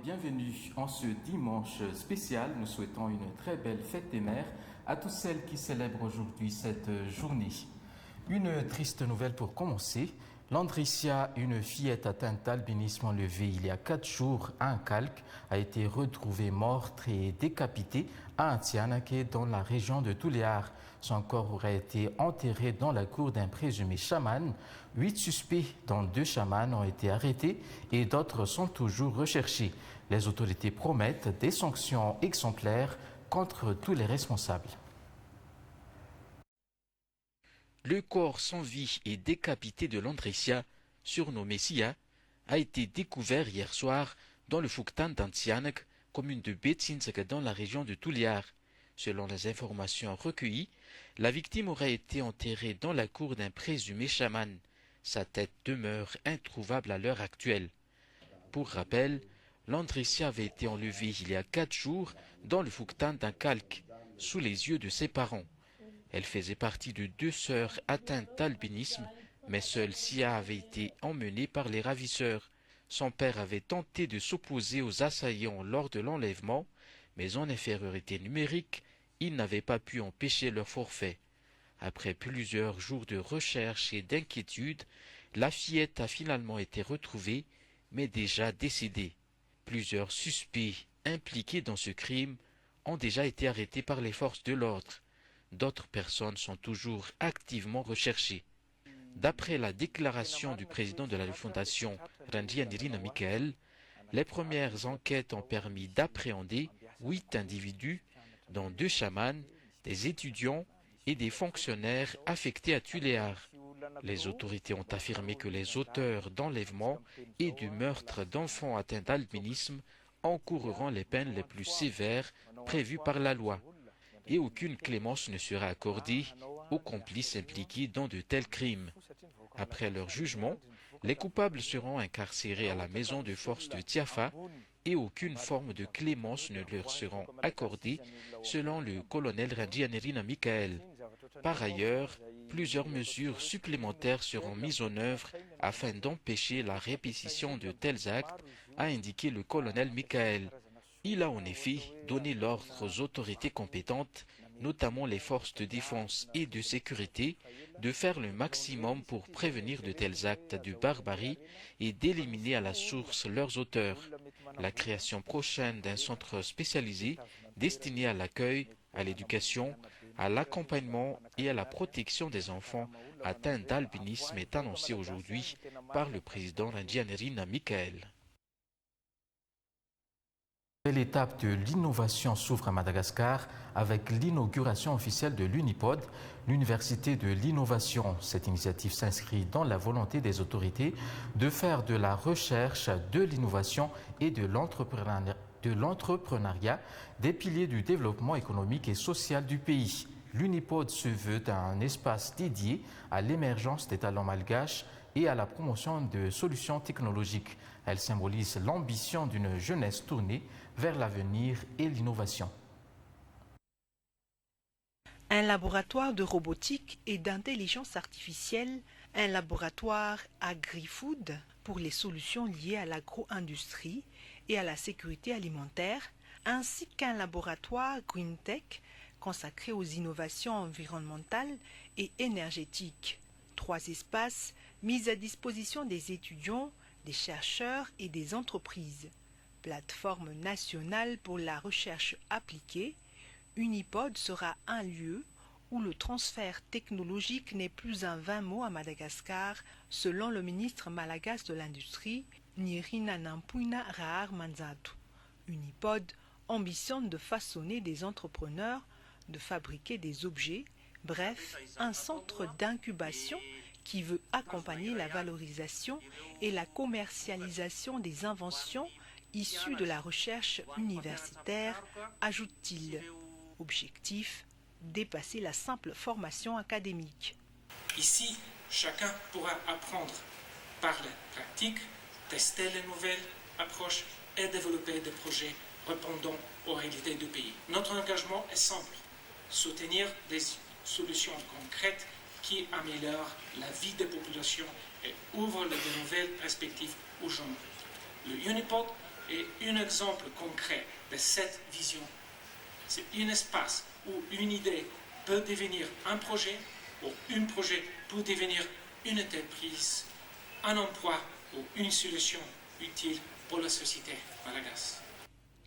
bienvenue en ce dimanche spécial. Nous souhaitons une très belle fête des mères à toutes celles qui célèbrent aujourd'hui cette journée. Une triste nouvelle pour commencer. Landricia, une fillette atteinte d'albinisme enlevée il y a 4 jours à un calque, a été retrouvée morte et décapitée à Antianake dans la région de Touléar. Son corps aurait été enterré dans la cour d'un présumé chaman. 8 suspects, dont 2 chamans, ont été arrêtés et d'autres sont toujours recherchés. Les autorités promettent des sanctions exemplaires contre tous les responsables. Le corps sans vie et décapité de Landricia, surnommé Sia, a été découvert hier soir dans le Fouktan d'Antianek, commune de Betsinsk dans la région de Touléar. Selon les informations recueillies, la victime aurait été enterrée dans la cour d'un présumé chaman. Sa tête demeure introuvable à l'heure actuelle. Pour rappel, Landricia avait été enlevée il y a 4 jours dans le Fouktan d'un calque, sous les yeux de ses parents. Elle faisait partie de 2 sœurs atteintes d'albinisme, mais seule Sia avait été emmenée par les ravisseurs. Son père avait tenté de s'opposer aux assaillants lors de l'enlèvement, mais en infériorité numérique, il n'avait pas pu empêcher leur forfait. Après plusieurs jours de recherche et d'inquiétude, la fillette a finalement été retrouvée, mais déjà décédée. Plusieurs suspects impliqués dans ce crime ont déjà été arrêtés par les forces de l'ordre. D'autres personnes sont toujours activement recherchées. D'après la déclaration du président de la fondation, Randrianirina Michael, les premières enquêtes ont permis d'appréhender 8 individus, dont 2 chamans, des étudiants et des fonctionnaires affectés à Touléar. Les autorités ont affirmé que les auteurs d'enlèvement et du meurtre d'enfants atteints d'albinisme encourront les peines les plus sévères prévues par la loi, et aucune clémence ne sera accordée aux complices impliqués dans de tels crimes. Après leur jugement, les coupables seront incarcérés à la maison de force de Tiafa et aucune forme de clémence ne leur sera accordée, selon le colonel Randrianirina Michael. Par ailleurs, plusieurs mesures supplémentaires seront mises en œuvre afin d'empêcher la répétition de tels actes, a indiqué le colonel Michael. Il a en effet donné l'ordre aux autorités compétentes, notamment les forces de défense et de sécurité, de faire le maximum pour prévenir de tels actes de barbarie et d'éliminer à la source leurs auteurs. La création prochaine d'un centre spécialisé destiné à l'accueil, à l'éducation, à l'accompagnement et à la protection des enfants atteints d'albinisme est annoncée aujourd'hui par le président Randrianirina Michael. L'étape de l'innovation s'ouvre à Madagascar avec l'inauguration officielle de l'Unipod, l'Université de l'innovation. Cette initiative s'inscrit dans la volonté des autorités de faire de la recherche, de l'innovation et de l'entrepreneuriat des piliers du développement économique et social du pays. L'Unipod se veut un espace dédié à l'émergence des talents malgaches et à la promotion de solutions technologiques. Elle symbolise l'ambition d'une jeunesse tournée vers l'avenir et l'innovation. Un laboratoire de robotique et d'intelligence artificielle, un laboratoire agri-food pour les solutions liées à l'agro-industrie et à la sécurité alimentaire, ainsi qu'un laboratoire Green Tech consacré aux innovations environnementales et énergétiques. 3 espaces mis à disposition des étudiants, des chercheurs et des entreprises. Plateforme nationale pour la recherche appliquée, Unipod sera un lieu où le transfert technologique n'est plus un vain mot à Madagascar, selon le ministre malagasy de l'Industrie, Nirina Nampuina Rahar Manzatu. Unipod ambitionne de façonner des entrepreneurs, de fabriquer des objets, bref, un centre d'incubation qui veut accompagner la valorisation et la commercialisation des inventions issues de la recherche universitaire, ajoute-t-il. Objectif, dépasser la simple formation académique. Ici, chacun pourra apprendre par la pratique, tester les nouvelles approches et développer des projets répondant aux réalités du pays. Notre engagement est simple, soutenir des solutions concrètes qui améliorent la vie des populations et ouvrent de nouvelles perspectives aux jeunes. Le Unipod est un exemple concret de cette vision. C'est un espace où une idée peut devenir un projet, ou un projet peut devenir une entreprise, un emploi ou une solution utile pour la société malgache.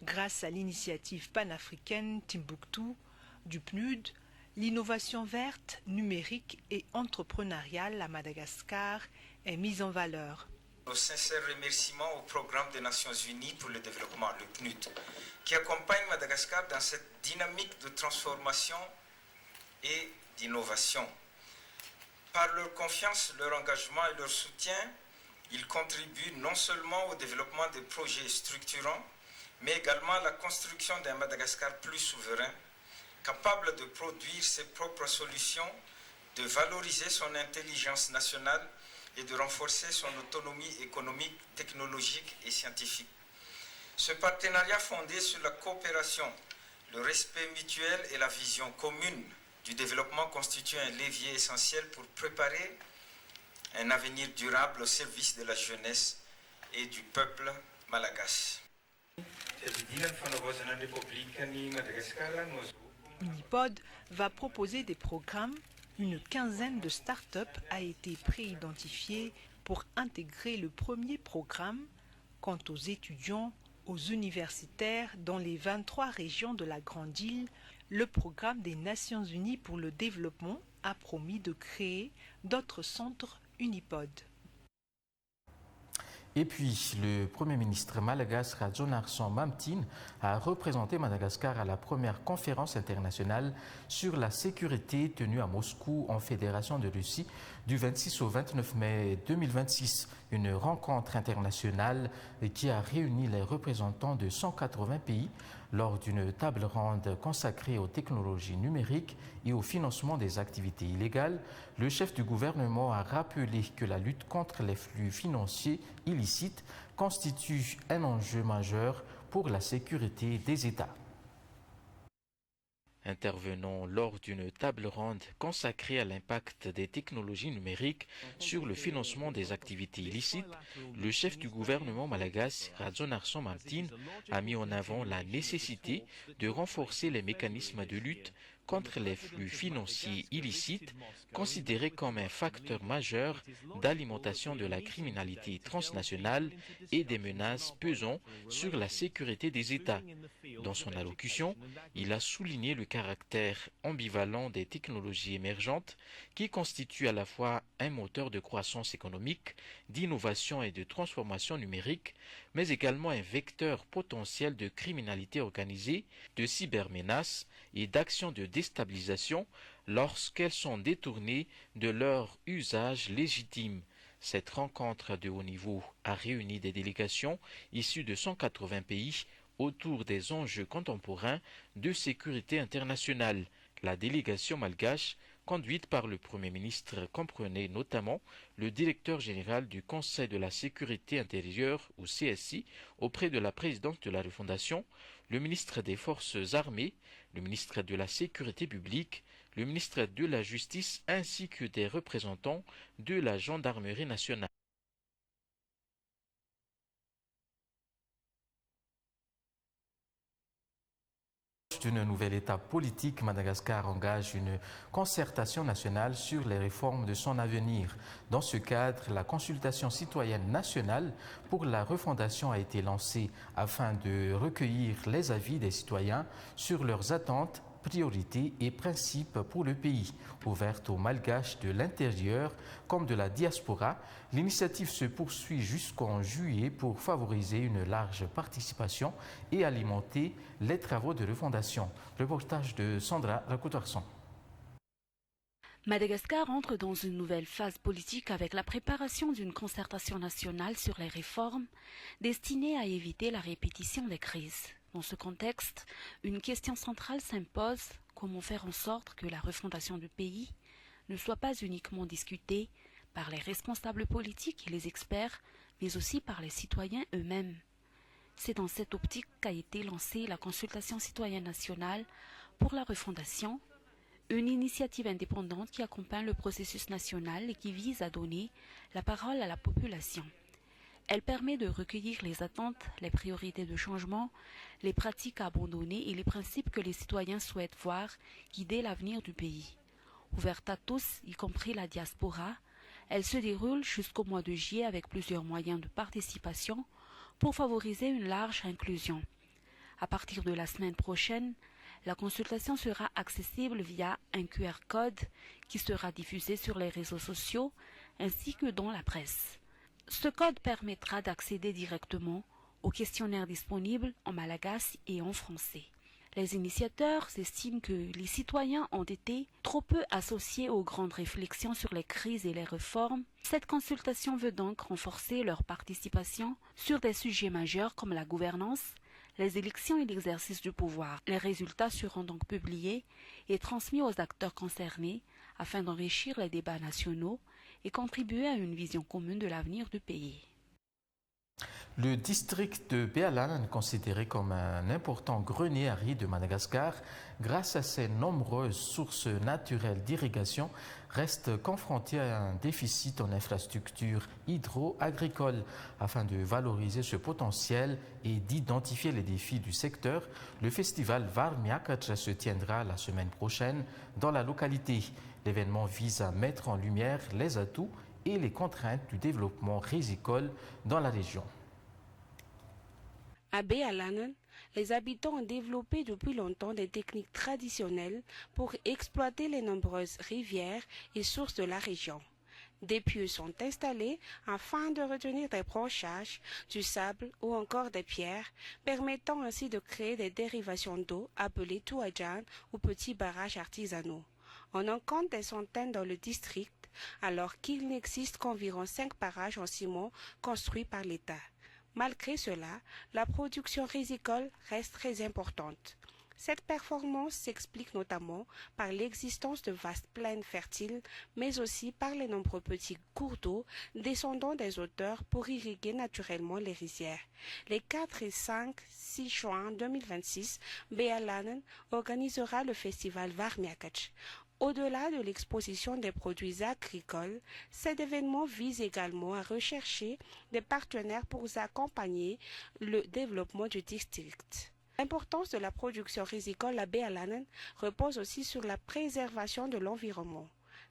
Grâce à l'initiative panafricaine Timbuktu du PNUD, l'innovation verte, numérique et entrepreneuriale à Madagascar est mise en valeur. Nos sincères remerciements au Programme des Nations Unies pour le développement, le PNUD, qui accompagne Madagascar dans cette dynamique de transformation et d'innovation. Par leur confiance, leur engagement et leur soutien, ils contribuent non seulement au développement des projets structurants, mais également à la construction d'un Madagascar plus souverain, capable de produire ses propres solutions, de valoriser son intelligence nationale et de renforcer son autonomie économique, technologique et scientifique. Ce partenariat fondé sur la coopération, le respect mutuel et la vision commune du développement constitue un levier essentiel pour préparer un avenir durable au service de la jeunesse et du peuple malgache. Unipod va proposer des programmes. Une quinzaine de start-up a été pré-identifiée pour intégrer le premier programme. Quant aux étudiants, aux universitaires dans les 23 régions de la Grande Île, le programme des Nations Unies pour le développement a promis de créer d'autres centres Unipod. Et puis, le Premier ministre malgache Rajaonarsson Mamtine a représenté Madagascar à la première conférence internationale sur la sécurité tenue à Moscou en Fédération de Russie du 26 au 29 mai 2026. Une rencontre internationale qui a réuni les représentants de 180 pays lors d'une table ronde consacrée aux technologies numériques et au financement des activités illégales. Le chef du gouvernement a rappelé que la lutte contre les flux financiers illicites constitue un enjeu majeur pour la sécurité des États. Intervenant lors d'une table ronde consacrée à l'impact des technologies numériques sur le financement des activités illicites, le chef du gouvernement malgache, Rajaonarsson Mamtine, a mis en avant la nécessité de renforcer les mécanismes de lutte contre les flux financiers illicites, considérés comme un facteur majeur d'alimentation de la criminalité transnationale et des menaces pesant sur la sécurité des États. Dans son allocution, il a souligné le caractère ambivalent des technologies émergentes qui constituent à la fois un moteur de croissance économique, d'innovation et de transformation numérique, mais également un vecteur potentiel de criminalité organisée, de cybermenaces et d'actions de déstabilisation lorsqu'elles sont détournées de leur usage légitime. Cette rencontre de haut niveau a réuni des délégations issues de 180 pays autour des enjeux contemporains de sécurité internationale. La délégation malgache, conduite par le Premier ministre, comprenait notamment le directeur général du Conseil de la sécurité intérieure, ou CSI, auprès de la présidente de la refondation, le ministre des Forces armées, le ministre de la Sécurité publique, le ministre de la Justice ainsi que des représentants de la Gendarmerie nationale. D'une nouvelle étape politique, Madagascar engage une concertation nationale sur les réformes de son avenir. Dans ce cadre, la consultation citoyenne nationale pour la refondation a été lancée afin de recueillir les avis des citoyens sur leurs attentes, priorités et principes pour le pays. Ouverte aux Malgaches de l'intérieur comme de la diaspora, l'initiative se poursuit jusqu'en juillet pour favoriser une large participation et alimenter les travaux de refondation. Reportage de Sandra Rakoutarson. Madagascar entre dans une nouvelle phase politique avec la préparation d'une concertation nationale sur les réformes destinée à éviter la répétition des crises. Dans ce contexte, une question centrale s'impose: comment faire en sorte que la refondation du pays ne soit pas uniquement discutée par les responsables politiques et les experts, mais aussi par les citoyens eux-mêmes. C'est dans cette optique qu'a été lancée la consultation citoyenne nationale pour la refondation, une initiative indépendante qui accompagne le processus national et qui vise à donner la parole à la population. Elle permet de recueillir les attentes, les priorités de changement, les pratiques abandonnées et les principes que les citoyens souhaitent voir guider l'avenir du pays. Ouverte à tous, y compris la diaspora, elle se déroule jusqu'au mois de juillet avec plusieurs moyens de participation pour favoriser une large inclusion. À partir de la semaine prochaine, la consultation sera accessible via un QR code qui sera diffusé sur les réseaux sociaux ainsi que dans la presse. Ce code permettra d'accéder directement aux questionnaires disponibles en malagasy et en français. Les initiateurs estiment que les citoyens ont été trop peu associés aux grandes réflexions sur les crises et les réformes. Cette consultation veut donc renforcer leur participation sur des sujets majeurs comme la gouvernance, les élections et l'exercice du pouvoir. Les résultats seront donc publiés et transmis aux acteurs concernés afin d'enrichir les débats nationaux et contribuer à une vision commune de l'avenir du pays. Le district de Bealanan, considéré comme un important grenier à riz de Madagascar, grâce à ses nombreuses sources naturelles d'irrigation, reste confronté à un déficit en infrastructures hydro-agricoles. Afin de valoriser ce potentiel et d'identifier les défis du secteur, le festival Varmiakac se tiendra la semaine prochaine dans la localité. L'événement vise à mettre en lumière les atouts et les contraintes du développement rizicole dans la région. À Bealanan, les habitants ont développé depuis longtemps des techniques traditionnelles pour exploiter les nombreuses rivières et sources de la région. Des puits sont installés afin de retenir des branchages, du sable ou encore des pierres, permettant ainsi de créer des dérivations d'eau appelées touadjan ou petits barrages artisanaux. On en compte des centaines dans le district, alors qu'il n'existe qu'environ 5 barrages en ciment construits par l'État. Malgré cela, la production rizicole reste très importante. Cette performance s'explique notamment par l'existence de vastes plaines fertiles, mais aussi par les nombreux petits cours d'eau descendant des hauteurs pour irriguer naturellement les rizières. Les 4 et 6 juin 2026, Bealanan organisera le festival Varmiakac. Au-delà de l'exposition des produits agricoles, cet événement vise également à rechercher des partenaires pour accompagner le développement du district. L'importance de la production rizicole à Bealanan repose aussi sur la préservation de l'environnement.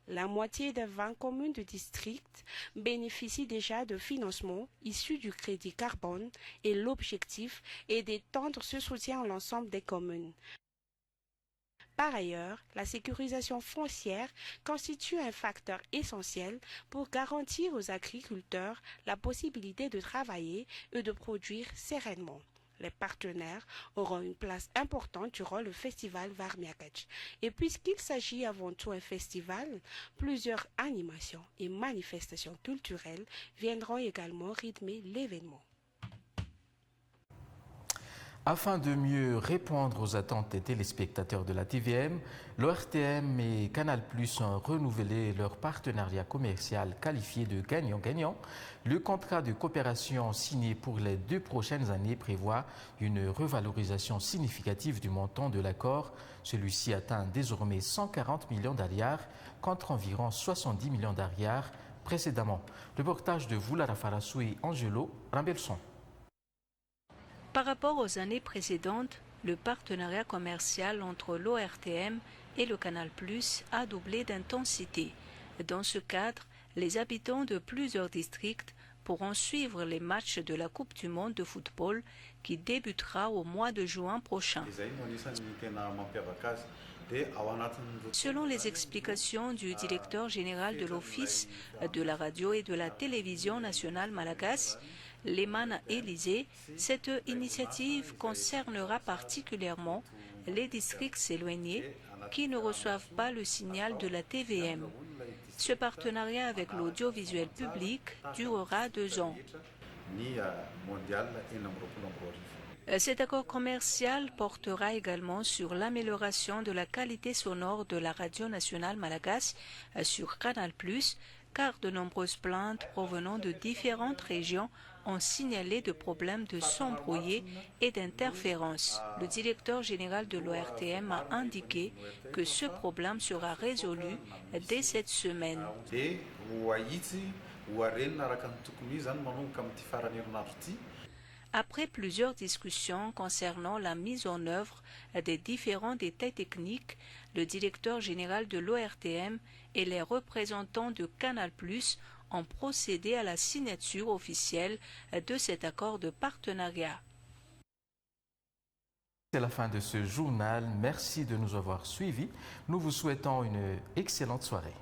La moitié des 20 communes du district bénéficient déjà de financements issus du crédit carbone et l'objectif est d'étendre ce soutien à l'ensemble des communes. Par ailleurs, la sécurisation foncière constitue un facteur essentiel pour garantir aux agriculteurs la possibilité de travailler et de produire sereinement. Les partenaires auront une place importante durant le festival Varmiakac. Et puisqu'il s'agit avant tout d'un festival, plusieurs animations et manifestations culturelles viendront également rythmer l'événement. Afin de mieux répondre aux attentes des téléspectateurs de la TVM, l'ORTM et Canal+ ont renouvelé leur partenariat commercial qualifié de gagnant-gagnant. Le contrat de coopération signé pour les 2 prochaines années prévoit une revalorisation significative du montant de l'accord. Celui-ci atteint désormais 140 millions d'ariars contre environ 70 millions d'ariars précédemment. Reportage de Voulara Farassou et Angelo Rambelson. Par rapport aux années précédentes, le partenariat commercial entre l'ORTM et le Canal+ a doublé d'intensité. Dans ce cadre, les habitants de plusieurs districts pourront suivre les matchs de la Coupe du monde de football qui débutera au mois de juin prochain. Selon les explications du directeur général de l'Office de la radio et de la télévision nationale malagasy, Lemana Élysée, cette initiative concernera particulièrement les districts éloignés qui ne reçoivent pas le signal de la TVM. Ce partenariat avec l'audiovisuel public durera 2 ans. Cet accord commercial portera également sur l'amélioration de la qualité sonore de la radio nationale malagasy sur Canal+, car de nombreuses plaintes provenant de différentes régions ont signalé de problèmes de son brouillé et d'interférences. Le directeur général de l'ORTM a indiqué que ce problème sera résolu dès cette semaine. Après plusieurs discussions concernant la mise en œuvre des différents détails techniques, le directeur général de l'ORTM et les représentants de Canal+ ont procédé à la signature officielle de cet accord de partenariat. C'est la fin de ce journal. Merci de nous avoir suivis. Nous vous souhaitons une excellente soirée.